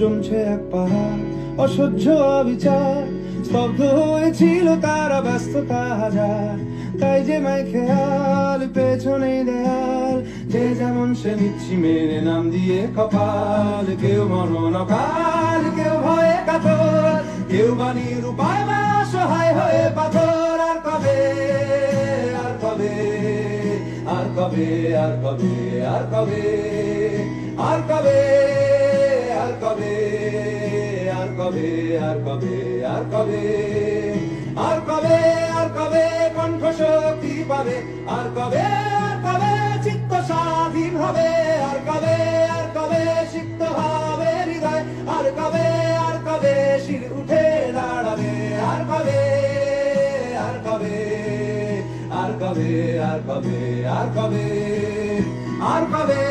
জমছে এক পাহাড় অসহ্য অবিচার, স্তব্ধ হয়েছিল তারা ব্যস্ততা হাজার। তাই যে মাই খেয়াল পেছনে দেয়াল, যে যেমন সে নিচ্ছি মেনে নাম দিয়ে কপাল। কেউ মরণ অকাল, কেউ ভয়ে কাতর, কেউ বাণীর উপায় বা সহায় হয়ে পাথর। আর কবে, আর কবে, আর কবে, আর কবে, আর কবে, আর কবে, আর কবে, আর কবে, আর কবে, আর কবে, আর কবে, আর কবে কণ্ঠ শক্তি পাবে? আর কবে, আর কবে চিত্ত স্বাধীন হবে? আর কবে, আর কবে সিক্ত হবে হৃদয়? আর কবে, আর কবে শির উঠে দাঁড়াবে? আর কবে, আর কবে, আর কবে, আর কবে, আর কবে, আর কবে,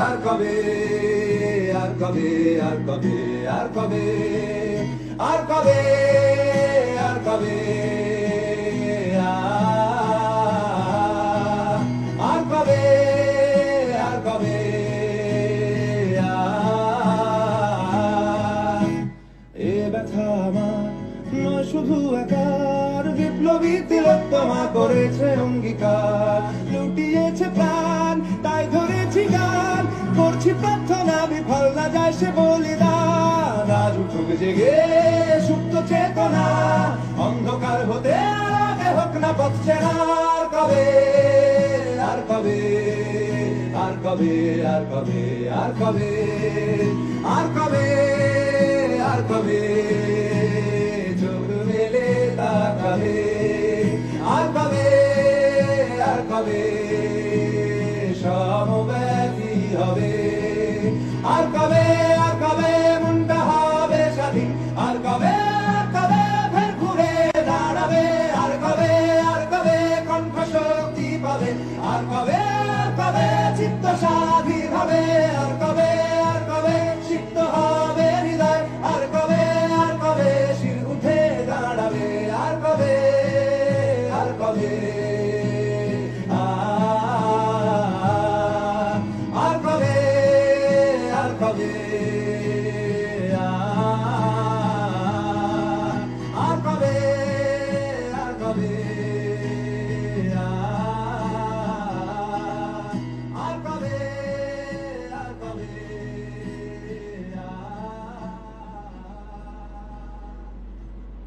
আর কবে, আর কবে, আর কবে, আর কবে, আর কবে, আর কবে, আর কবে, আর কবে, এ ব্যথা আমার নয় শুধু একার, বিপ্লবী তিলোত্তমা করেছে অঙ্গীকার। লুটিয়েছে প্রাণ তাই ধরেছি গান, করছি প্রার্থনা বিফল না যায় সে বলিদান। আজ উঠুক জেগে সুপ্ত চেতনা, অন্ধকার হতে আগে হোক না পথ চেনা। আর কবে, আর কবে, আর কবে, আর কবে, আর কবে, আর কবে, আর কবে চোখ মেলে তাকাবে? আর কবে, আর কবে সমব্যথী হবে? আর কবে, আর কবে মনটা হবে স্বাধীন? আর কবে, আর কবে ফের ঘুরে দাঁড়াবে? আর কবে, আর কবে কণ্ঠ শক্তি পাবে? আর কবে, আর কবে চিত্ত স্বাধীন হবে? আর কবে, আর কবে সিক্ত হবে হৃদয়? আর কবে, আর কবে শির উঠে দাঁড়াবে? আর কবে, আর কবে।